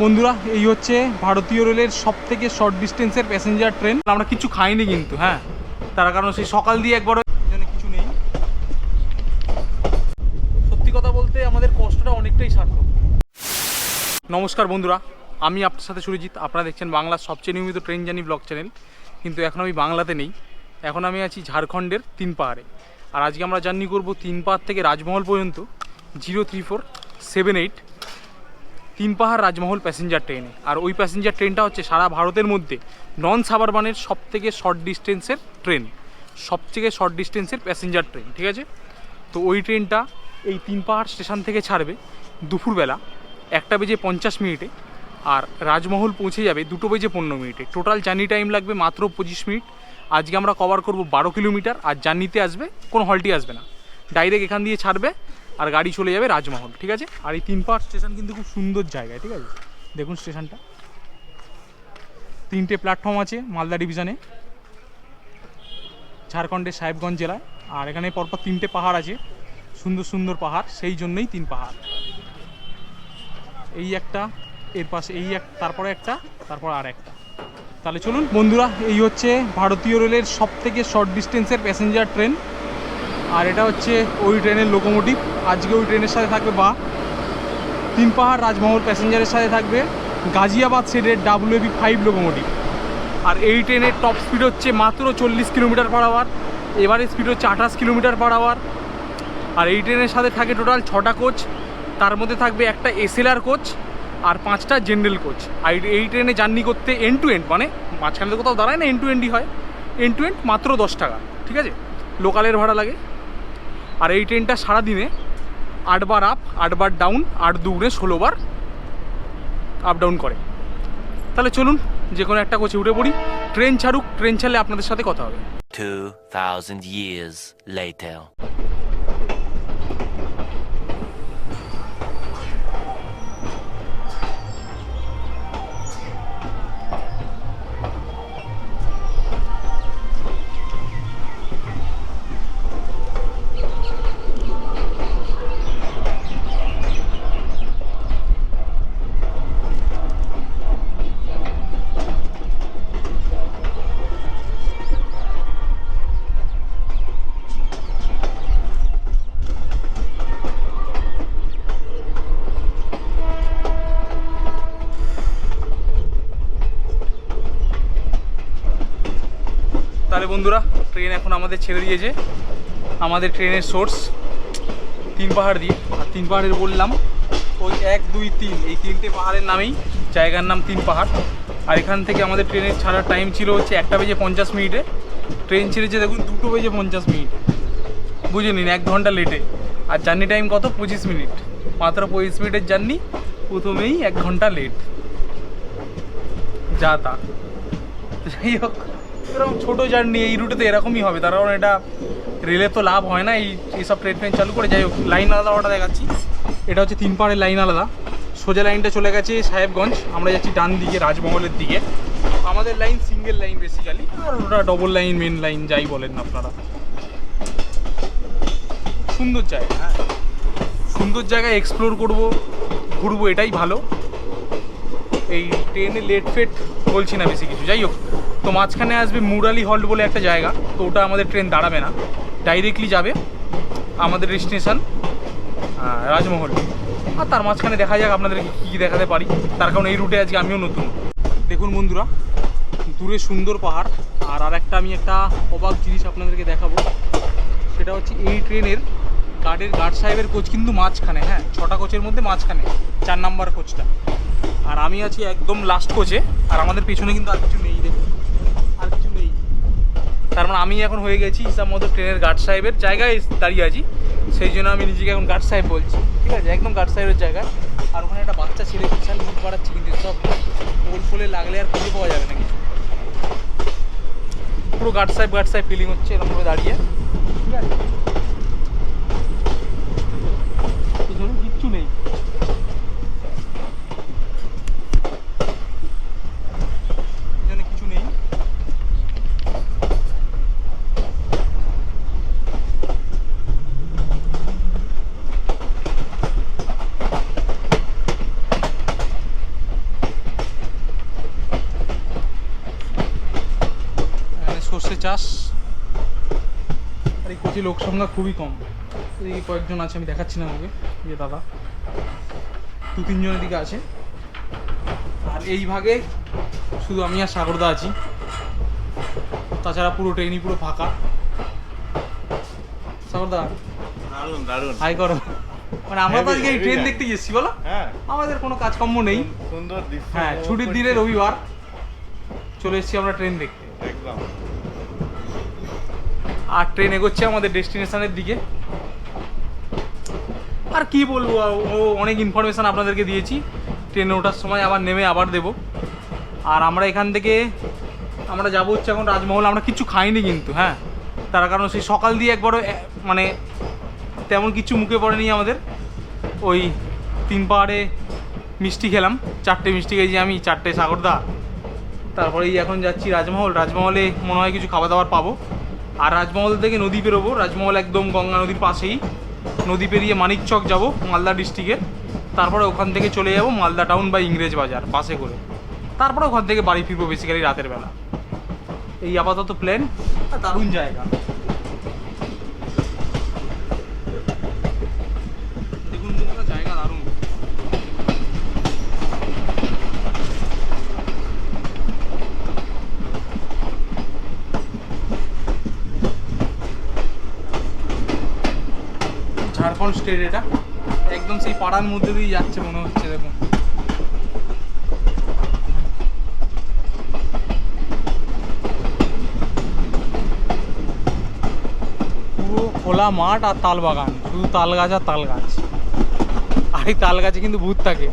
বন্ধুরা এই হচ্ছে ভারতীয় রেলের সবথেকে শর্ট ডিস্টেন্সের প্যাসেঞ্জার ট্রেন। আমরা কিছু খাইনি কিন্তু, হ্যাঁ, তার কারণ সেই সকাল দিয়ে একবার কিছু নেই। সত্যি কথা বলতে আমাদের কষ্টটা অনেকটাই সার্থক। নমস্কার বন্ধুরা, আমি আপনার সাথে সুরজিৎ। আপনারা দেখছেন বাংলার সবচেয়ে নিয়মিত ট্রেন জার্নি ব্লগ চ্যানেল। কিন্তু এখন আমি বাংলাতে নেই, এখন আমি আছি ঝাড়খণ্ডের তিনপাহাড়ে। আর আজকে আমরা জার্নি করব তিনপাহাড় থেকে রাজমহল পর্যন্ত 03478 তিনপাহাড় রাজমহল প্যাসেঞ্জার ট্রেনে। আর ওই প্যাসেঞ্জার ট্রেনটা হচ্ছে সারা ভারতের মধ্যে নন সাবারবানের সবথেকে শর্ট ডিস্টেন্সের ট্রেন, সবথেকে শর্ট ডিস্টেন্সের প্যাসেঞ্জার ট্রেন, ঠিক আছে? তো ওই ট্রেনটা এই তিনপাহাড় স্টেশন থেকে ছাড়বে দুপুরবেলা 1:50 আর রাজমহল পৌঁছে যাবে 2:15। টোটাল জার্নি টাইম লাগবে মাত্র 25 মিনিট। আজকে আমরা কভার করব 12 কিলোমিটার। আর জার্নিতে আসবে কোনো হল্টই আসবে না, ডাইরেক্ট এখান দিয়ে ছাড়বে আর গাড়ি চলে যাবে রাজমহল, ঠিক আছে? আর এই তিনপাহাড় স্টেশন কিন্তু খুব সুন্দর জায়গায়, ঠিক আছে? দেখুন স্টেশনটা, 3টে প্ল্যাটফর্ম আছে মালদা ডিভিশনে, ঝাড়খণ্ডের সাহেবগঞ্জ জেলায়। আর এখানে পরপর 3টে পাহাড় আছে, সুন্দর সুন্দর পাহাড়, সেই জন্যই তিনপাহাড়। এই একটা, এর পাশে এই এক, তারপরে একটা, তারপর আর একটা। তাহলে চলুন বন্ধুরা, এই হচ্ছে ভারতীয় রেলের সবথেকে শর্ট ডিস্টেন্সের প্যাসেঞ্জার ট্রেন। আর এটা হচ্ছে ওই ট্রেনের লোকোমোটিভ। আজকে ওই ট্রেনের সাথে থাকবে বা তিনপাহাড় রাজমহল প্যাসেঞ্জারের সাথে থাকবে গাজিয়াবাদ সেটের WB5 লোকোমোটিভ। আর এই ট্রেনের টপ স্পিড হচ্ছে মাত্র 40 kilometre per hour, average speed হচ্ছে 28 কিলোমিটার পার আওয়ার। আর এই ট্রেনের সাথে থাকে টোটাল 6টা কোচ, তার মধ্যে থাকবে একটা SLR কোচ আর 5টা জেনারেল কোচ। আর এই ট্রেনে জার্নি করতে এন্ড টু এন্ড, মানে মাঝখানে তো কোথাও দাঁড়ায় না, এন্ড টু এন্ডই হয়। এন্ড টু এন্ড মাত্র 10 টাকা, ঠিক আছে? লোকালের ভাড়া লাগে। আর এই ট্রেনটা সারাদিনে 8 বার আপ, 8 বার ডাউন, 8 দুগুণে 16 বার আপ ডাউন করে। তাহলে চলুন যে কোনো একটা কোচে উঠে পড়ি, ট্রেন ছাড়ুক, ট্রেন ছাড়লে আপনাদের সাথে কথা হবে। 2000 years later. তাহলে বন্ধুরা, ট্রেন এখন আমাদের ছেড়ে দিয়েছে। আমাদের ট্রেনের সোর্স তিনপাহাড় দিয়ে। আর তিনপাহাড়ের বললাম ওই 1, 2, 3 এই 3টে পাহাড়ের নামেই জায়গার নাম তিনপাহাড়। আর এখান থেকে আমাদের ট্রেনের ছাড়ার টাইম ছিল হচ্ছে 1:50। ট্রেন ছেড়েছে দেখুন 2:50, বুঝে নিন 1 ঘন্টা লেটে। আর জার্নি টাইম কত? 25 মিনিট, মাত্র 25 মিনিটের জার্নি, প্রথমেই 1 ঘন্টা লেট। যা তা যাই হোক, এরকম ছোটো জার্নি এই রুটে তো এরকমই হবে, তার কারণ এটা রেলে তো লাভ হয় না এইসব ট্রেন চালু করে। যাই হোক, লাইন আলাদা ওটা দেখাচ্ছি। এটা হচ্ছে তিনপাহাড়ের লাইন আলাদা। সোজা লাইনটা চলে গেছে সাহেবগঞ্জ, আমরা যাচ্ছি ডান দিকে রাজমহলের দিকে। আমাদের লাইন সিঙ্গেল লাইন বেসিক্যালি, আর ওটা ডবল লাইন, মেন লাইন, যাই বলেন না আপনারা। সুন্দর জায়গা, হ্যাঁ, সুন্দর জায়গায় এক্সপ্লোর করব, ঘুরবো, এটাই ভালো। এই ট্রেনে লেট ফেট বলছি না বেশি কিছু। যাই হোক, তো মাঝখানে আসবে মুরালি হল্ট বলে একটা জায়গা, তো ওটা আমাদের ট্রেন দাঁড়াবে না, ডাইরেক্টলি যাবে আমাদের ডেস্টিনেশন রাজমহল। আর তার মাঝখানে দেখা যাক আপনাদেরকে কী কী দেখাতে পারি, তার কারণ এই রুটে আজকে আমিও নতুন। দেখুন বন্ধুরা, দূরে সুন্দর পাহাড়। আর একটা আমি একটা অবাক জিনিস আপনাদেরকে দেখাবো, সেটা হচ্ছে এই ট্রেনের গার্ড সাহেবের কোচ কিন্তু মাঝখানে, হ্যাঁ, 6টা কোচের মধ্যে মাঝখানে 4 নাম্বার কোচটা। আর আমি আছি একদম লাস্ট কোচে, আর আমাদের পেছনে কিন্তু আর কিছু নেই, দেখুন আর কিছু নেই। তার মানে আমি এখন হয়ে গেছি হিসাব মতো ট্রেনের গার্ড সাহেবের জায়গায় দাঁড়িয়ে আছি, সেই জন্য আমি নিজেকে এখন গার্ড সাহেব বলছি, ঠিক আছে? একদম গার্ড সাহেবের জায়গায়। আর ওখানে একটা বাচ্চা ছেলে বিশাল লুট বাড়াচ্ছে, কিন্তু সব পোল ফোলে লাগলে আর খুঁজে পাওয়া যাবে না কিছু। পুরো গার্ড সাহেব ফিলিং হচ্ছে এরকমভাবে দাঁড়িয়ে, ঠিক আছে? কিচ্ছু নেই। সর্ষে চাষ। আর এই কোচে লোক সংখ্যা খুবই কম, এই কয়েকজন আছে, আমি দেখাচ্ছি না আমাকে, যে দাদা 2-3 জনের দিকে আছে। আর এই ভাগে শুধু আমি আর সাগরদা আছি, তাছাড়া পুরো ট্রেনই পুরো ফাঁকা। সাগরদা দারুণ দারুণ হাই করো। মানে আমরা তো আজকে এই ট্রেন দেখতে গেছি, বলো হ্যাঁ, আমাদের কোনো কাজকর্ম নেই। সুন্দর দৃশ্য। হ্যাঁ, ছুটির দিনে রবিবার চলে এসেছি আমরা ট্রেন দেখতে। একদম। আর ট্রেন এগোচ্ছে আমাদের ডেস্টিনেশনের দিকে। আর কি বলবো, ও অনেক ইনফরমেশান আপনাদেরকে দিয়েছি, ট্রেনে ওঠার সময় আবার নেমে আবার দেবো। আর আমরা এখান থেকে আমরা যাবো হচ্ছে এখন রাজমহল। আমরা কিছু খাইনি কিন্তু, হ্যাঁ, তার কারণ সেই সকাল দিয়ে একবারও মানে তেমন কিছু মুখে পড়েনি আমাদের। ওই 3 পাহাড়ে মিষ্টি খেলাম, 4টে মিষ্টি খেয়েছি আমি, 4টে সাগরদা। তারপরেই এখন যাচ্ছি রাজমহল। রাজমহলে মনে হয় কিছু খাবার দাবার পাবো। আর রাজমহল থেকে নদী পেরোবো। রাজমহল একদম গঙ্গা নদীর পাশেই, নদী পেরিয়ে মানিকচক যাব মালদা ডিস্ট্রিক্টের। তারপরে ওখান থেকে চলে যাব মালদা টাউন বা ইংরেজ বাজার বাসে করে। তারপরে ওখান থেকে বাড়ি ফিরবো বেসিক্যালি রাতের বেলা। এই আপাতত প্ল্যান। দারুণ জায়গা, দেখুন বন্ধুরা, জায়গা দারুণ। ঝাড়খণ্ড স্টেট, এটা একদম সেই পাড়ার মধ্যে দিয়ে যাচ্ছে মনে হচ্ছে। দেখুন পুরো খোলা মাঠ আর তাল বাগান, শুধু তাল গাছ আর তাল গাছ। আর এই তাল গাছে কিন্তু ভূত থাকে।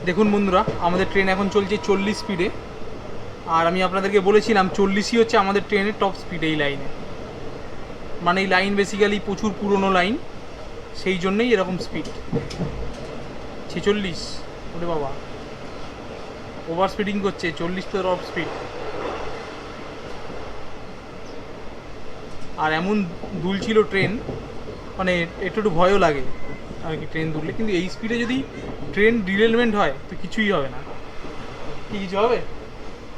দেখুন বন্ধুরা, আমাদের ট্রেন এখন চলছে 40 স্পিডে। আর আমি আপনাদেরকে বলেছিলাম 40ই হচ্ছে আমাদের ট্রেনের টপ স্পিড এই লাইনে। মানে এই লাইন বেসিক্যালি প্রচুর পুরনো লাইন, সেই জন্যই এরকম স্পিড। 46, ওরে বাবা, ওভার স্পিডিং করছে। 40 তো টপ স্পিড। আর এমন দুলছিল ট্রেন, মানে একটু একটু ভয়ও লাগে আর কি ট্রেন দুললে। কিন্তু এই স্পিডে যদি ট্রেন ডিরেলমেন্ট হয় তো কিছুই হবে না। কি কিছু হবে?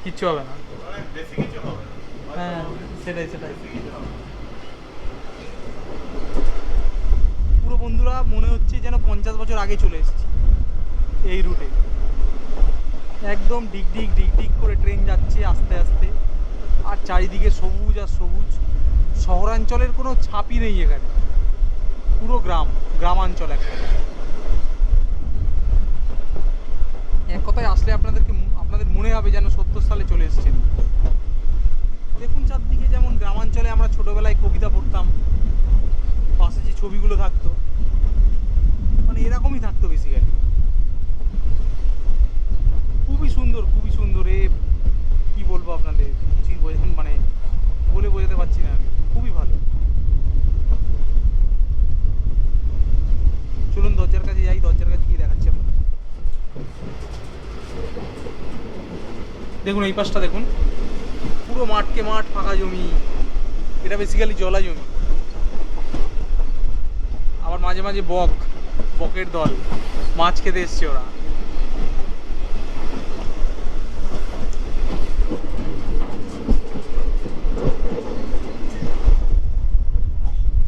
কিচ্ছু হবে না। বেশি কিছু হবে না। হ্যাঁ, সেটাই। পুরো বন্ধুরা মনে হচ্ছে যেন 50 বছর আগে চলে এসেছি এই রুটে। একদম ডিগ ডিগ করে ট্রেন যাচ্ছে আস্তে আস্তে। আর চারিদিকে সবুজ আর সবুজ। শহরাঞ্চলের কোনো ছাপই নেই এখানে, পুরো গ্রামাঞ্চল একটা। এক কথায় আসলে আপনাদের মনে হবে যেন 70 সালে চলে এসেছেন। দেখুন চারদিকে, যেমন গ্রামাঞ্চলে আমরা ছোটোবেলায় কবিতা পড়তাম, পাশে যে ছবিগুলো থাকতো, মানে এরকমই থাকতো বেসিক্যালি। খুবই সুন্দর। কি বলবো আপনাদের, কিছুই মানে বলে বোঝাতে পারছি না আমি। খুবই ভালো। চলুন দরজার কাছে যাই, দরজার কাছে গিয়ে দেখাচ্ছি আপনাদের। দেখুন এই পাশটা দেখুন, পুরো মাঠকে মাঠ, ফাঁকা জমি। এটা বেসিক্যালি জলা জমি। আবার মাঝে মাঝে বকের দল মাছ খেতে এসছে ওরা।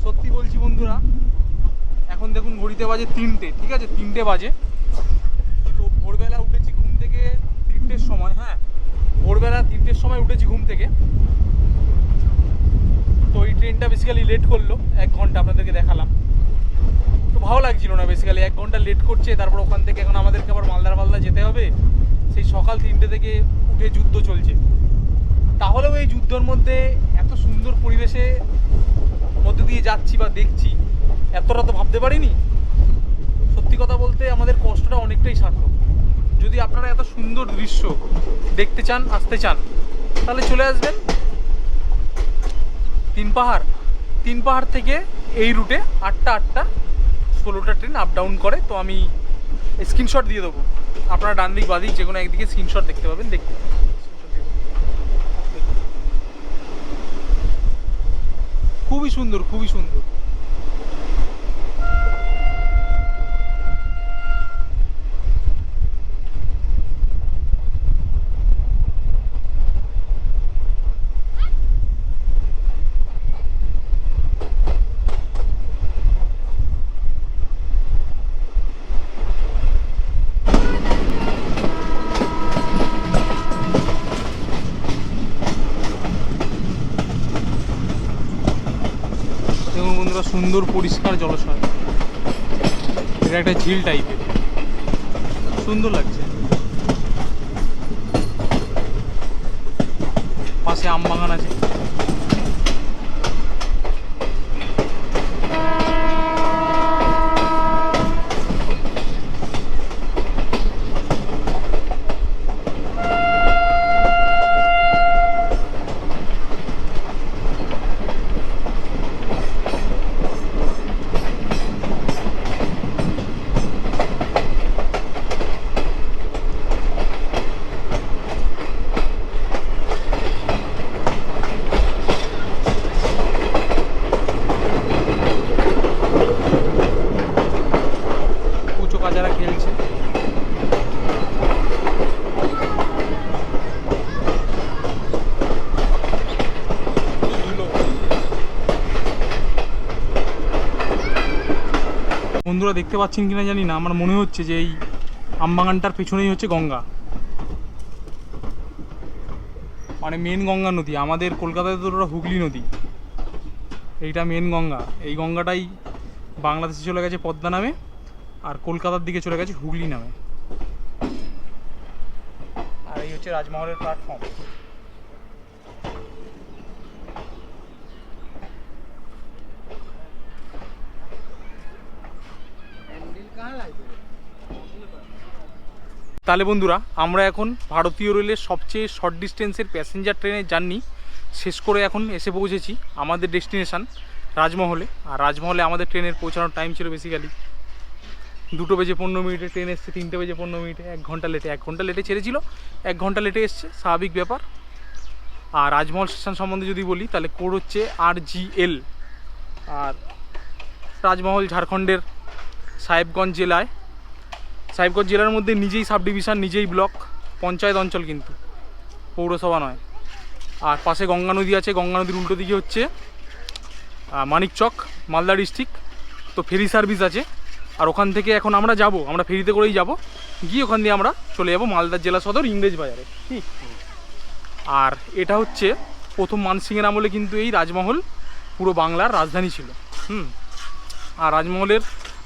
সত্যি বলছি বন্ধুরা, এখন দেখুন ঘড়িতে বাজে 3টে, ঠিক আছে, 3টে বাজে। তো ভোরবেলা উঠেছি ঘুম থেকে 3টের সময়। হ্যাঁ, ভোরবেলা 3টের সময় উঠেছি ঘুম থেকে। তো এই ট্রেনটা বেসিক্যালি লেট করলো 1 ঘন্টা, আপনাদেরকে দেখালাম। তো ভালো লাগছিল না বেসিক্যালি, 1 ঘন্টা লেট করছে। তারপর ওখান থেকে এখন আমাদেরকে আবার মালদা যেতে হবে। সেই সকাল 3টে থেকে উঠে যুদ্ধ চলছে। তাহলেও এই যুদ্ধর মধ্যে এত সুন্দর পরিবেশে মধ্যে দিয়ে যাচ্ছি বা দেখছি, এতটা তো ভাবতে পারিনি। সত্যি কথা বলতে আমাদের কষ্টটা অনেকটাই সার্থক। যদি আপনারা এত সুন্দর দৃশ্য দেখতে চান, আসতে চান, তাহলে চলে আসবেন তিনপাহাড় থেকে এই রুটে 8টা 16টা ট্রেন আপ ডাউন করে। তো আমি স্ক্রিনশট দিয়ে দেবো, আপনারা ডান দিক বাদিক যে কোনো একদিকে স্ক্রিনশট দেখতে পাবেন, দেখতে খুবই সুন্দর, খুবই সুন্দর। দেখুন বন্ধুরা, সুন্দর পরিষ্কার জলাশয়, এটা একটা ঝিল টাইপের, সুন্দর লাগছে। পাশে আম বাগান আছে। যারা খেলছে, বন্ধুরা দেখতে পাচ্ছেন কিনা জানি না, আমার মনে হচ্ছে যে এই আমবাগানটার পেছনেই হচ্ছে গঙ্গা, মানে মেন গঙ্গা নদী। আমাদের কলকাতায় তো ওটা হুগলি নদী, এইটা মেন গঙ্গা। এই গঙ্গাটাই বাংলাদেশে চলে গেছে পদ্মা নামে, আর কলকাতার দিকে চলে গেছে হুগলি নামে। আর এই হচ্ছে রাজমহলের প্ল্যাটফর্ম। তাহলে বন্ধুরা, আমরা এখন ভারতীয় রেলের সবচেয়ে শর্ট ডিস্টেন্সের প্যাসেঞ্জার ট্রেনের জার্নি শেষ করে এখন এসে পৌঁছেছি আমাদের ডেস্টিনেশান রাজমহলে। আর রাজমহলে আমাদের ট্রেনের পৌঁছানোর টাইম ছিল বেসিক্যালি 2:15 ট্রেন এসছে, 3:15, 1 ঘন্টা লেটে। 1 ঘন্টা লেটে ছেড়েছিল, 1 ঘন্টা লেটে এসছে, স্বাভাবিক ব্যাপার। আর রাজমহল স্টেশন সম্বন্ধে যদি বলি তাহলে কোড হচ্ছে RGL। আর রাজমহল ঝাড়খণ্ডের সাহেবগঞ্জ জেলায়, সাহেবগঞ্জ জেলার মধ্যে নিজেই সাব ডিভিশন, নিজেই ব্লক, পঞ্চায়েত অঞ্চল কিন্তু, পৌরসভা নয়। আর পাশে গঙ্গা নদী আছে, গঙ্গা নদীর উল্টো দিকে হচ্ছে মানিকচক, মালদা ডিস্ট্রিক্ট। তো ফেরি সার্ভিস আছে, আর ওখান থেকে এখন আমরা যাব, আমরা ফেরিতে করেই যাব, গিয়ে ওখান দিয়ে আমরা চলে যাব মালদার জেলা সদর ইংরেজ বাজারে, ঠিক। আর এটা হচ্ছে প্রথম মানসিংহের আমলে কিন্তু এই রাজমহল পুরো বাংলার রাজধানী ছিল। আর রাজমহলের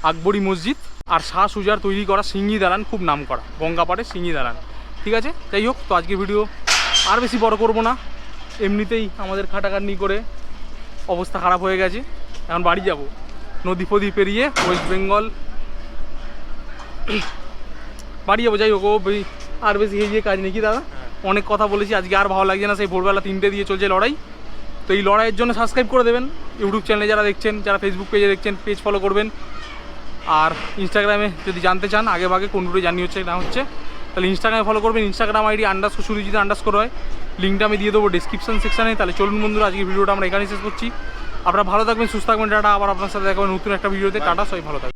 আকবরী মসজিদ আর শাহ সুজার তৈরি করা সিঙ্গি দালান খুব নাম করা, গঙ্গাপাড়ের সিঙ্গি দালান। ঠিক আছে, যাই হোক, তো আজকে ভিডিও আর বেশি বড় করব না, এমনিতেই আমাদের খাটাখাটনি করে অবস্থা খারাপ হয়ে গেছে। এখন বাড়ি যাব, নদী ফদি পেরিয়ে ওয়েস্ট বেঙ্গল বাড়ি যাবো। যাই হোক, আর বেশি এই যে কাজ নেই কি দাদা, অনেক কথা বলেছি আজকে, আর ভালো লাগছে না। সেই ভোরবেলা 3টে দিয়ে চলছে লড়াই। তো এই লড়াইয়ের জন্য সাবস্ক্রাইব করে দেবেন ইউটিউব চ্যানেলে যারা দেখছেন, যারা ফেসবুক পেজে দেখছেন পেজ ফলো করবেন। আর ইনস্টাগ্রামে যদি জানতে চান আগে ভাগে কোন রুটে জার্নি হচ্ছে না হচ্ছে, তাহলে ইনস্টাগ্রামে ফলো করবেন। ইনস্টাগ্রাম ID _সুরজিৎ_ হয়, লিঙ্কটা আমি দিয়ে দেবো ডিসক্রিপশন সেকশানে। তাহলে চলুন বন্ধুরা, আজকে ভিডিওটা আমরা এখানেই শেষ করছি। আপনারা ভালো থাকবেন, সুস্থ থাকবেন, টাটা। আবার আপনার সাথে দেখা হবে নতুন একটা ভিডিওতে। টাটা, সবাই ভালো থাকবেন।